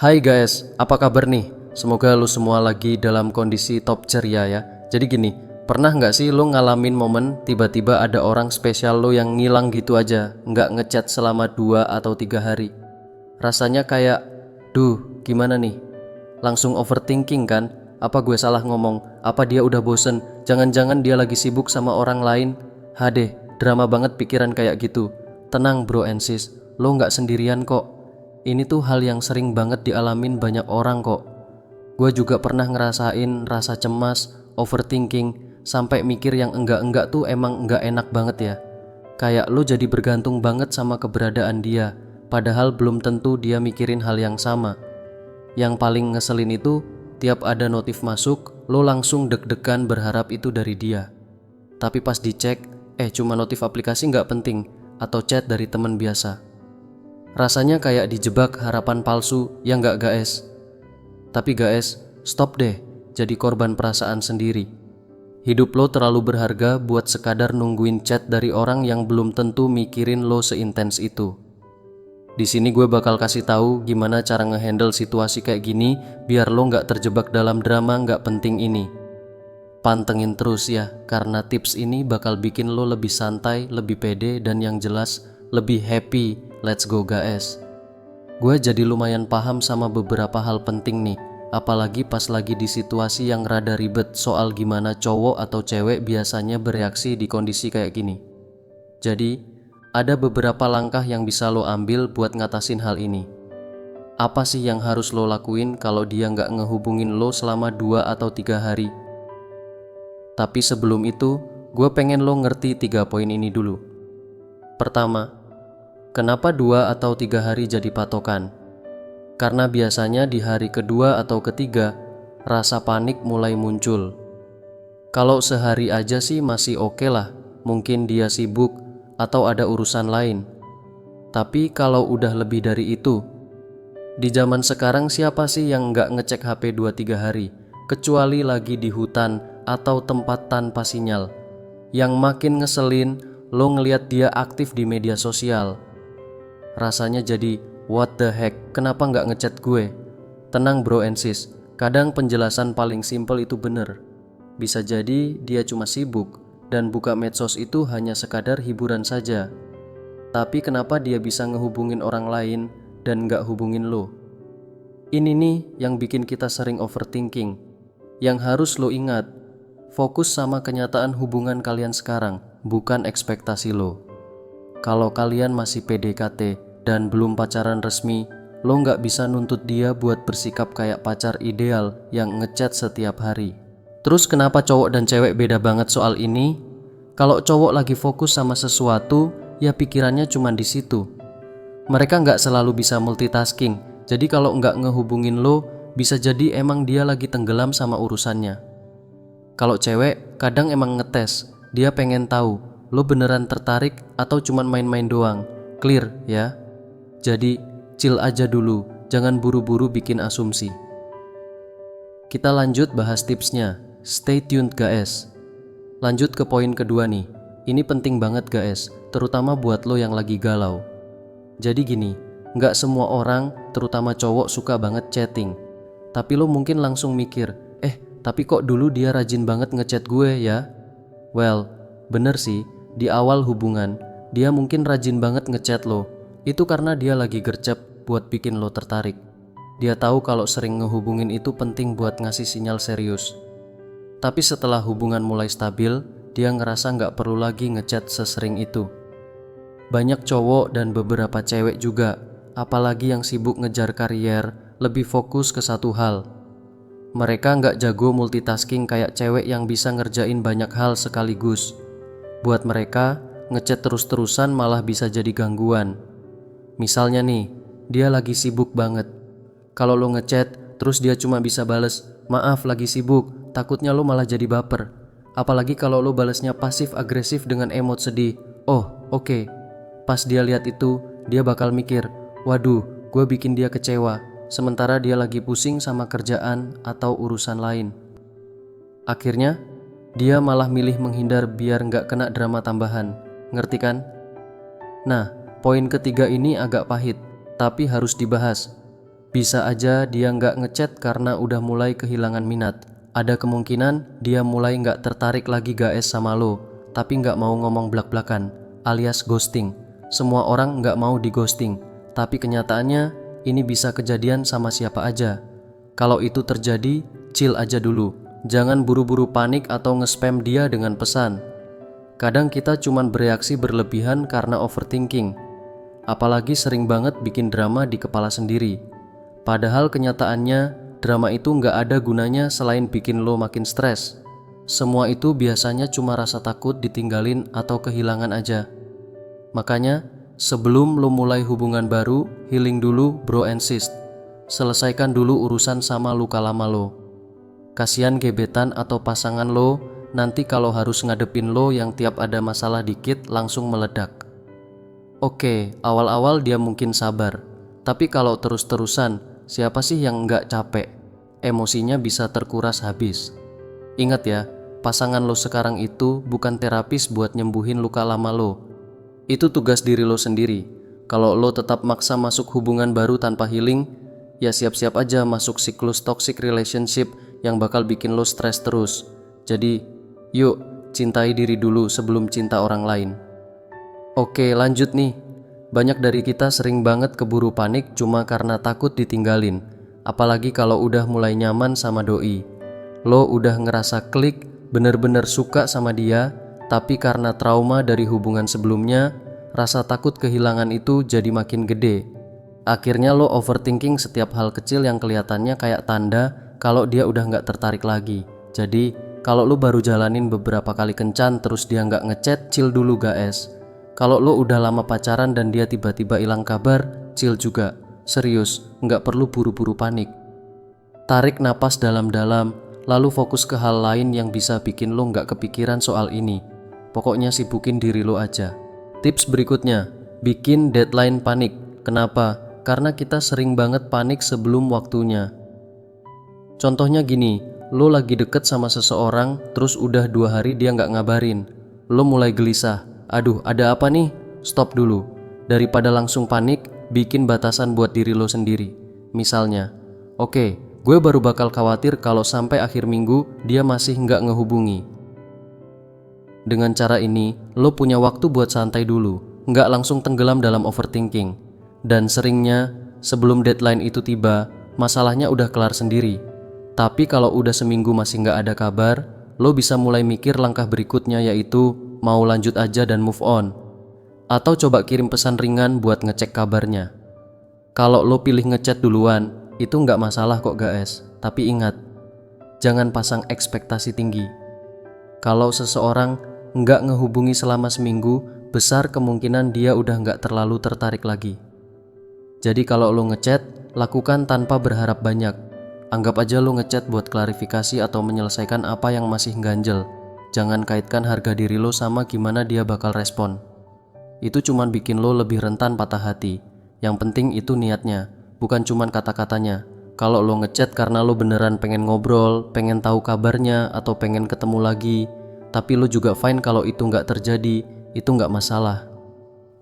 Hai guys, apa kabar nih? Semoga lu semua lagi dalam kondisi top ceria ya. Jadi gini, pernah nggak sih lu ngalamin momen tiba-tiba ada orang spesial lu yang ngilang gitu aja, nggak ngechat selama 2 atau 3 hari? Rasanya kayak, duh gimana nih? Langsung overthinking kan? Apa gue salah ngomong? Apa dia udah bosen? Jangan-jangan dia lagi sibuk sama orang lain? Hadeh, drama banget pikiran kayak gitu. Tenang bro and sis, lo nggak sendirian kok. Ini tuh hal yang sering banget dialamin banyak orang kok. Gue juga pernah ngerasain rasa cemas, overthinking, sampai mikir yang enggak-enggak tuh emang enggak enak banget ya. Kayak lu jadi bergantung banget sama keberadaan dia, padahal belum tentu dia mikirin hal yang sama. Yang paling ngeselin itu, tiap ada notif masuk, lo langsung deg-degan berharap itu dari dia. Tapi pas dicek, cuma notif aplikasi nggak penting, atau chat dari teman biasa. Rasanya kayak dijebak harapan palsu, ya nggak guys? Tapi guys, stop deh jadi korban perasaan sendiri. Hidup lo terlalu berharga buat sekadar nungguin chat dari orang yang belum tentu mikirin lo seintens itu. Di sini gue bakal kasih tahu gimana cara ngehandle situasi kayak gini biar lo nggak terjebak dalam drama nggak penting ini. Pantengin terus ya, karena tips ini bakal bikin lo lebih santai, lebih pede, dan yang jelas lebih happy. Let's go guys. Gue jadi lumayan paham sama beberapa hal penting nih, apalagi pas lagi di situasi yang rada ribet soal gimana cowok atau cewek biasanya bereaksi di kondisi kayak gini. Jadi, ada beberapa langkah yang bisa lo ambil buat ngatasin hal ini. Apa sih yang harus lo lakuin kalau dia nggak ngehubungin lo selama 2 atau 3 hari? Tapi sebelum itu, gue pengen lo ngerti 3 poin ini dulu. Pertama, kenapa 2 atau 3 hari jadi patokan? Karena biasanya di hari kedua atau ketiga, rasa panik mulai muncul. Kalau sehari aja sih masih oke lah, mungkin dia sibuk atau ada urusan lain. Tapi kalau udah lebih dari itu, di zaman sekarang siapa sih yang nggak ngecek HP 2-3 hari? Kecuali lagi di hutan atau tempat tanpa sinyal. Yang makin ngeselin, lo ngeliat dia aktif di media sosial. Rasanya jadi, what the heck, kenapa nggak ngechat gue? Tenang bro and sis, kadang penjelasan paling simple itu bener. Bisa jadi dia cuma sibuk, dan buka medsos itu hanya sekadar hiburan saja. Tapi kenapa dia bisa ngehubungin orang lain dan nggak hubungin lo? Ini nih yang bikin kita sering overthinking. Yang harus lo ingat, fokus sama kenyataan hubungan kalian sekarang, bukan ekspektasi lo. Kalau kalian masih PDKT dan belum pacaran resmi, lo nggak bisa nuntut dia buat bersikap kayak pacar ideal yang ngechat setiap hari. Terus kenapa cowok dan cewek beda banget soal ini? Kalau cowok lagi fokus sama sesuatu, ya pikirannya cuma di situ. Mereka nggak selalu bisa multitasking, jadi kalau nggak ngehubungin lo, bisa jadi emang dia lagi tenggelam sama urusannya. Kalau cewek, kadang emang ngetes, dia pengen tahu lo beneran tertarik atau cuman main-main doang. Clear ya? Jadi chill aja dulu, jangan buru-buru bikin asumsi. Kita lanjut bahas tipsnya. Stay tuned guys. Lanjut ke poin kedua nih. Ini penting banget guys, terutama buat lo yang lagi galau. Jadi gini, nggak semua orang, terutama cowok suka banget chatting. Tapi lo mungkin langsung mikir, tapi kok dulu dia rajin banget ngechat gue ya? Well, bener sih, di awal hubungan, dia mungkin rajin banget ngechat lo. Itu karena dia lagi gercep buat bikin lo tertarik. Dia tahu kalau sering ngehubungin itu penting buat ngasih sinyal serius. Tapi setelah hubungan mulai stabil, dia ngerasa nggak perlu lagi ngechat sesering itu. Banyak cowok dan beberapa cewek juga, apalagi yang sibuk ngejar karier, lebih fokus ke satu hal. Mereka nggak jago multitasking kayak cewek yang bisa ngerjain banyak hal sekaligus. Buat mereka, ngechat terus-terusan malah bisa jadi gangguan. Misalnya nih, dia lagi sibuk banget. Kalau lo ngechat, terus dia cuma bisa bales, maaf lagi sibuk, takutnya lo malah jadi baper. Apalagi kalau lo balesnya pasif-agresif dengan emot sedih. Oh, oke. Pas dia lihat itu, dia bakal mikir, waduh, gue bikin dia kecewa. Sementara dia lagi pusing sama kerjaan atau urusan lain. Akhirnya, dia malah milih menghindar biar nggak kena drama tambahan. Ngerti kan? Nah, poin ketiga ini agak pahit, tapi harus dibahas. Bisa aja dia nggak ngechat karena udah mulai kehilangan minat. Ada kemungkinan dia mulai nggak tertarik lagi guys sama lo, tapi nggak mau ngomong blak-blakan, alias ghosting. Semua orang nggak mau di ghosting, tapi kenyataannya ini bisa kejadian sama siapa aja. Kalau itu terjadi, chill aja dulu. Jangan buru-buru panik atau nge-spam dia dengan pesan. Kadang kita cuman bereaksi berlebihan karena overthinking. Apalagi sering banget bikin drama di kepala sendiri. Padahal kenyataannya, drama itu nggak ada gunanya selain bikin lo makin stres. Semua itu biasanya cuma rasa takut ditinggalin atau kehilangan aja. Makanya, sebelum lo mulai hubungan baru, healing dulu bro and sis. Selesaikan dulu urusan sama luka lama lo. Kasian gebetan atau pasangan lo, nanti kalau harus ngadepin lo yang tiap ada masalah dikit langsung meledak. Oke, awal-awal dia mungkin sabar. Tapi kalau terus-terusan, siapa sih yang nggak capek? Emosinya bisa terkuras habis. Ingat ya, pasangan lo sekarang itu bukan terapis buat nyembuhin luka lama lo. Itu tugas diri lo sendiri. Kalau lo tetap maksa masuk hubungan baru tanpa healing, ya siap-siap aja masuk siklus toxic relationship yang bakal bikin lo stres terus. Jadi, yuk cintai diri dulu sebelum cinta orang lain. Oke, lanjut nih. Banyak dari kita sering banget keburu panik cuma karena takut ditinggalin. Apalagi kalau udah mulai nyaman sama doi. Lo udah ngerasa klik, bener-bener suka sama dia, tapi karena trauma dari hubungan sebelumnya, rasa takut kehilangan itu jadi makin gede. Akhirnya lo overthinking setiap hal kecil yang kelihatannya kayak tanda kalau dia udah nggak tertarik lagi. Jadi, kalau lo baru jalanin beberapa kali kencan terus dia nggak ngechat, chill dulu guys. Kalau lo udah lama pacaran dan dia tiba-tiba hilang kabar, chill juga. Serius, nggak perlu buru-buru panik. Tarik napas dalam-dalam, lalu fokus ke hal lain yang bisa bikin lo nggak kepikiran soal ini. Pokoknya sibukin diri lo aja. Tips berikutnya, bikin deadline panik. Kenapa? Karena kita sering banget panik sebelum waktunya. Contohnya gini, lo lagi deket sama seseorang, terus udah 2 hari dia nggak ngabarin. Lo mulai gelisah. Aduh, ada apa nih? Stop dulu. Daripada langsung panik, bikin batasan buat diri lo sendiri. Misalnya, oke, gue baru bakal khawatir kalau sampai akhir minggu dia masih nggak ngehubungi. Dengan cara ini, lo punya waktu buat santai dulu, nggak langsung tenggelam dalam overthinking. Dan seringnya, sebelum deadline itu tiba, masalahnya udah kelar sendiri. Tapi kalau udah seminggu masih nggak ada kabar, lo bisa mulai mikir langkah berikutnya, yaitu mau lanjut aja dan move on. Atau coba kirim pesan ringan buat ngecek kabarnya. Kalau lo pilih ngechat duluan, itu nggak masalah kok guys. Tapi ingat, jangan pasang ekspektasi tinggi. Kalau seseorang nggak ngehubungi selama seminggu, besar kemungkinan dia udah nggak terlalu tertarik lagi. Jadi kalau lo ngechat, lakukan tanpa berharap banyak. Anggap aja lo ngechat buat klarifikasi atau menyelesaikan apa yang masih ganjel. Jangan kaitkan harga diri lo sama gimana dia bakal respon. Itu cuman bikin lo lebih rentan patah hati. Yang penting itu niatnya, bukan cuman kata-katanya. Kalau lo ngechat karena lo beneran pengen ngobrol, pengen tahu kabarnya, atau pengen ketemu lagi, tapi lo juga fine kalau itu nggak terjadi, itu nggak masalah.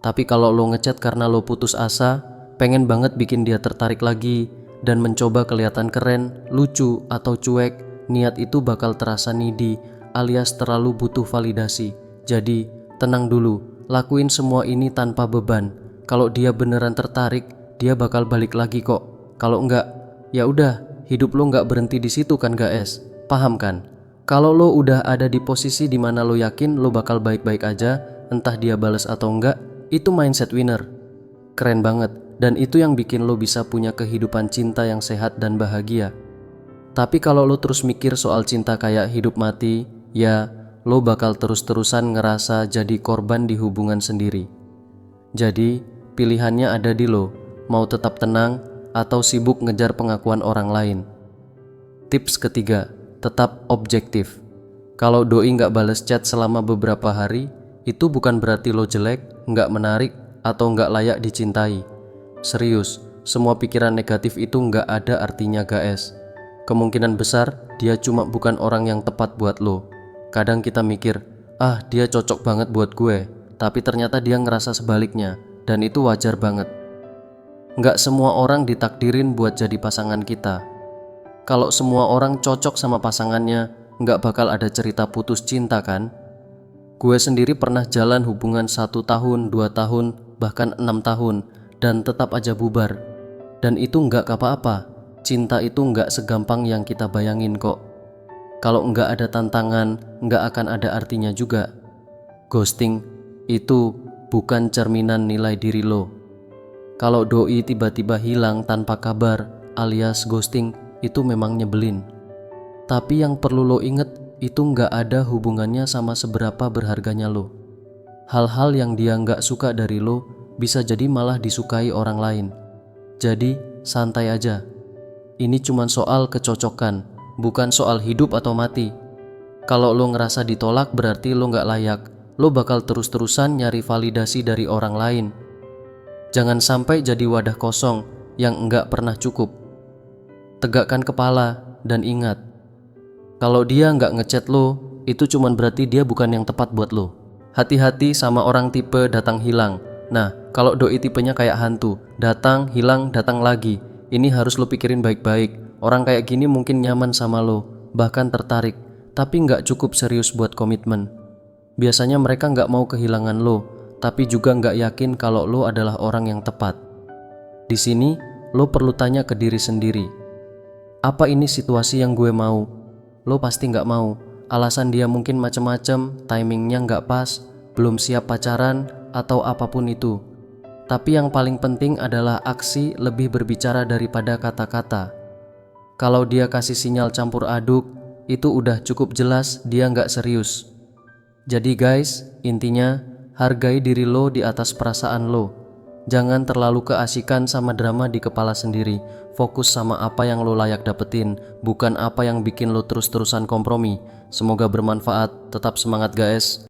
Tapi kalau lo ngechat karena lo putus asa, pengen banget bikin dia tertarik lagi, dan mencoba kelihatan keren, lucu, atau cuek, niat itu bakal terasa needy, alias terlalu butuh validasi. Jadi, tenang dulu, lakuin semua ini tanpa beban. Kalau dia beneran tertarik, dia bakal balik lagi kok. Kalau enggak, ya udah, hidup lo nggak berhenti di situ kan guys. Paham kan? Kalau lo udah ada di posisi dimana lo yakin lo bakal baik-baik aja, entah dia bales atau enggak, itu mindset winner. Keren banget, dan itu yang bikin lo bisa punya kehidupan cinta yang sehat dan bahagia. Tapi kalau lo terus mikir soal cinta kayak hidup mati, ya lo bakal terus-terusan ngerasa jadi korban di hubungan sendiri. Jadi pilihannya ada di lo, mau tetap tenang atau sibuk ngejar pengakuan orang lain. Tips ketiga, tetap objektif. Kalau doi nggak bales chat selama beberapa hari, itu bukan berarti lo jelek, nggak menarik, atau nggak layak dicintai. Serius, semua pikiran negatif itu nggak ada artinya guys. Kemungkinan besar dia cuma bukan orang yang tepat buat lo. Kadang kita mikir, ah dia cocok banget buat gue, tapi ternyata dia ngerasa sebaliknya, dan itu wajar banget. Nggak semua orang ditakdirin buat jadi pasangan kita. Kalau semua orang cocok sama pasangannya, nggak bakal ada cerita putus cinta kan? Gue sendiri pernah jalan hubungan 1 tahun, 2 tahun, bahkan 6 tahun, dan tetap aja bubar. Dan itu nggak apa-apa. Cinta itu nggak segampang yang kita bayangin kok. Kalau nggak ada tantangan, nggak akan ada artinya juga. Ghosting itu bukan cerminan nilai diri lo. Kalau doi tiba-tiba hilang tanpa kabar alias ghosting, itu memang nyebelin. Tapi yang perlu lo inget, itu nggak ada hubungannya sama seberapa berharganya lo. Hal-hal yang dia nggak suka dari lo bisa jadi malah disukai orang lain. Jadi santai aja. Ini cuma soal kecocokan, bukan soal hidup atau mati. Kalau lo ngerasa ditolak berarti lo nggak layak. Lo bakal terus-terusan nyari validasi dari orang lain. Jangan sampai jadi wadah kosong yang nggak pernah cukup. Tegakkan kepala dan ingat, kalau dia nggak ngechat lo, itu cuman berarti dia bukan yang tepat buat lo. Hati-hati sama orang tipe datang hilang. Nah, kalau doi tipenya kayak hantu, datang, hilang, datang lagi. Ini harus lo pikirin baik-baik. Orang kayak gini mungkin nyaman sama lo, bahkan tertarik, tapi nggak cukup serius buat komitmen. Biasanya mereka nggak mau kehilangan lo, tapi juga nggak yakin kalau lo adalah orang yang tepat. Di sini, lo perlu tanya ke diri sendiri. Apa ini situasi yang gue mau? Lo pasti nggak mau. Alasan dia mungkin macem-macem, timingnya nggak pas, belum siap pacaran, atau apapun itu. Tapi yang paling penting adalah aksi lebih berbicara daripada kata-kata. Kalau dia kasih sinyal campur aduk, itu udah cukup jelas dia nggak serius. Jadi guys, intinya hargai diri lo di atas perasaan lo. Jangan terlalu keasikan sama drama di kepala sendiri. Fokus sama apa yang lo layak dapetin, bukan apa yang bikin lo terus-terusan kompromi. Semoga bermanfaat. Tetap semangat guys.